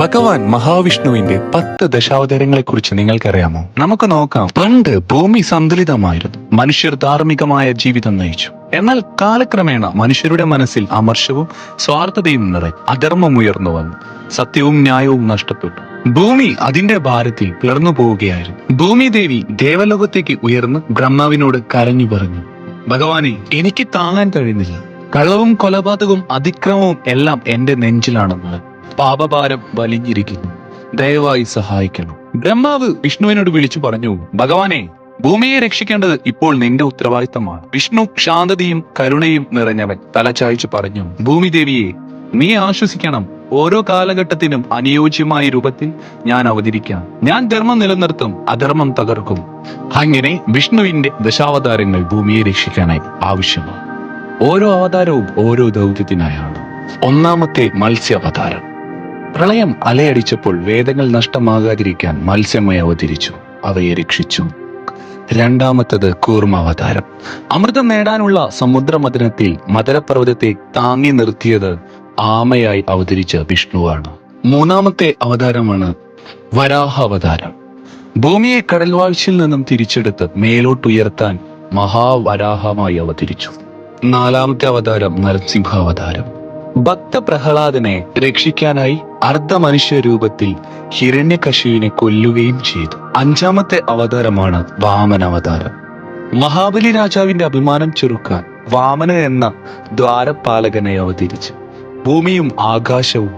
ഭഗവാൻ മഹാവിഷ്ണുവിന്റെ 10 ദശാവതാരങ്ങളെ കുറിച്ച് നിങ്ങൾക്കറിയാമോ? നമുക്ക് നോക്കാം. പണ്ട് ഭൂമി സന്തുലിതമായിരുന്നു. മനുഷ്യർ ധാർമ്മികമായ ജീവിതം നയിച്ചു. എന്നാൽ കാലക്രമേണ മനുഷ്യരുടെ മനസ്സിൽ അമർഷവും സ്വാർത്ഥതയും നിറഞ്ഞു. അധർമ്മം ഉയർന്നു വന്നു. സത്യവും ന്യായവും നഷ്ടപ്പെട്ടു. ഭൂമി അതിന്റെ ഭാരത്തിൽ പിളർന്നു പോവുകയായിരുന്നു. ഭൂമി ദേവി ദേവലോകത്തേക്ക് ഉയർന്ന് ബ്രഹ്മാവിനോട് കരഞ്ഞു പറഞ്ഞു, ഭഗവാനെ, എനിക്ക് താങ്ങാൻ കഴിയുന്നില്ല. കളവും കൊലപാതകവും അതിക്രമവും എല്ലാം എന്റെ നെഞ്ചിലാണെന്ന്. പാപഭാരം വലിഞ്ഞിരിക്കുന്നു. ദയവായി സഹായിക്കണം. ബ്രഹ്മാവ് വിഷ്ണുവിനോട് വിളിച്ചു പറഞ്ഞു, ഭഗവാനെ, ഭൂമിയെ രക്ഷിക്കേണ്ടത് ഇപ്പോൾ നിന്റെ ഉത്തരവാദിത്തമാണ്. വിഷ്ണു ശാന്തതയും കരുണയും നിറഞ്ഞവൻ തലചായ്ച്ചു പറഞ്ഞു, ഭൂമി ദേവിയെ, നീ ആശ്വസിക്കണം. ഓരോ കാലഘട്ടത്തിനും അനുയോജ്യമായ രൂപത്തിൽ ഞാൻ അവതരിക്കാം. ഞാൻ ധർമ്മം നിലനിർത്തും, അധർമ്മം തകർക്കും. അങ്ങനെ വിഷ്ണുവിന്റെ ദശാവതാരങ്ങൾ ഭൂമിയെ രക്ഷിക്കാനായി ആവശ്യമാണ്. ഓരോ അവതാരവും ഓരോ ദൗത്യത്തിനായാണ്. ഒന്നാമത്തെ മത്സ്യാവതാരം. പ്രളയം അലയടിച്ചപ്പോൾ വേദങ്ങൾ നഷ്ടമാകാതിരിക്കാൻ മത്സ്യമായി അവതരിച്ചു, അവയെ രക്ഷിച്ചു. രണ്ടാമത്തത് കൂർമാവതാരം. അമൃതം നേടാനുള്ള സമുദ്രമഥനത്തിൽ മദരപർവ്വതത്തെ താങ്ങി നിർത്തിയത് ആമയായി അവതരിച്ച വിഷ്ണുവാണ്. മൂന്നാമത്തെ അവതാരമാണ് വരാഹാവതാരം. ഭൂമിയെ കടൽവാഴ്ചയിൽ നിന്നും തിരിച്ചെടുത്ത് മേലോട്ടുയർത്താൻ മഹാവരാഹമായി അവതരിച്ചു. നാലാമത്തെ അവതാരം നരസിംഹാവതാരം. ഭക്ത പ്രഹ്ലാദനെ രക്ഷിക്കാനായി അർദ്ധമനുഷ്യ രൂപത്തിൽ ഹിരണ്യകശിപുവിനെ കൊല്ലുകയും ചെയ്തു. അഞ്ചാമത്തെ അവതാരമാണ് വാമനാവതാരം. മഹാബലി രാജാവിന്റെ അഭിമാനം ചെറുക്കാൻ വാമനൻ എന്ന ദ്വാരപാലകനെ അവതരിച്ചു ഭൂമിയും ആകാശവും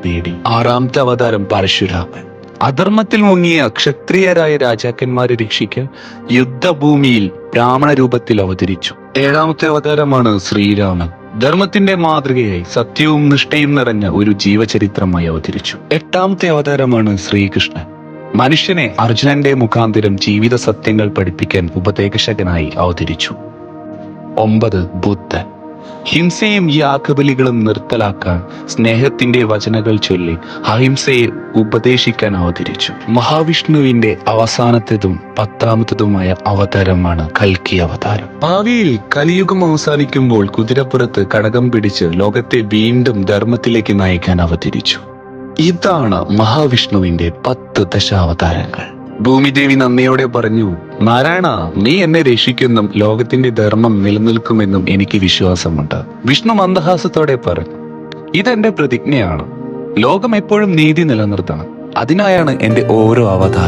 നേടി. ആറാമത്തെ അവതാരം പരശുരാമൻ. അധർമ്മത്തിൽ മുങ്ങിയ ക്ഷത്രിയരായ രാജാക്കന്മാരെ രക്ഷിക്കാൻ യുദ്ധഭൂമിയിൽ ബ്രാഹ്മണ രൂപത്തിൽ അവതരിച്ചു. ഏഴാമത്തെ അവതാരമാണ് ശ്രീരാമൻ. ധർമ്മത്തിന്റെ മാതൃകയായി സത്യവും നിഷ്ഠയും നിറഞ്ഞ ഒരു ജീവചരിത്രമായി അവതരിച്ചു. എട്ടാമത്തെ അവതാരമാണ് ശ്രീകൃഷ്ണൻ. മനുഷ്യനെ അർജുനന്റെ മുഖാന്തരം ജീവിത സത്യങ്ങൾ പഠിപ്പിക്കാൻ ഉപദേശകനായി അവതരിച്ചു. 9. ബുദ്ധൻ. ഹിംസയും യാഗബലികളും നിർത്തലാക്കാൻ സ്നേഹത്തിന്റെ വചനങ്ങൾ ചൊല്ലി അഹിംസയെ ഉപദേശിക്കാൻ അവതരിച്ചു. മഹാവിഷ്ണുവിന്റെ അവസാനത്തേതും 10ാമത്തേതുമായ അവതാരമാണ് കൽക്കി അവതാരം. ഭാവിയിൽ കലിയുഗം അവസാനിക്കുമ്പോൾ കുതിരപ്പുറത്ത് കടകം പിടിച്ച് ലോകത്തെ വീണ്ടും ധർമ്മത്തിലേക്ക് നയിക്കാൻ അവതരിച്ചു. ഇതാണ് മഹാവിഷ്ണുവിന്റെ 10 ദശാവതാരങ്ങൾ. ഭൂമിദേവി നന്ദിയോടെ പറഞ്ഞു, നാരായണ, നീ എന്നെ രക്ഷിക്കുന്നും ലോകത്തിന്റെ ധർമ്മം നിലനിൽക്കുമെന്നും എനിക്ക് വിശ്വാസമുണ്ട്. വിഷ്ണു മന്ദഹാസത്തോടെ പറഞ്ഞു, ഇതെന്റെ പ്രതിജ്ഞയാണ്. ലോകം എപ്പോഴും നീതി നിലനിർത്തണം. അതിനായാണ് എന്റെ ഓരോ അവതാരം.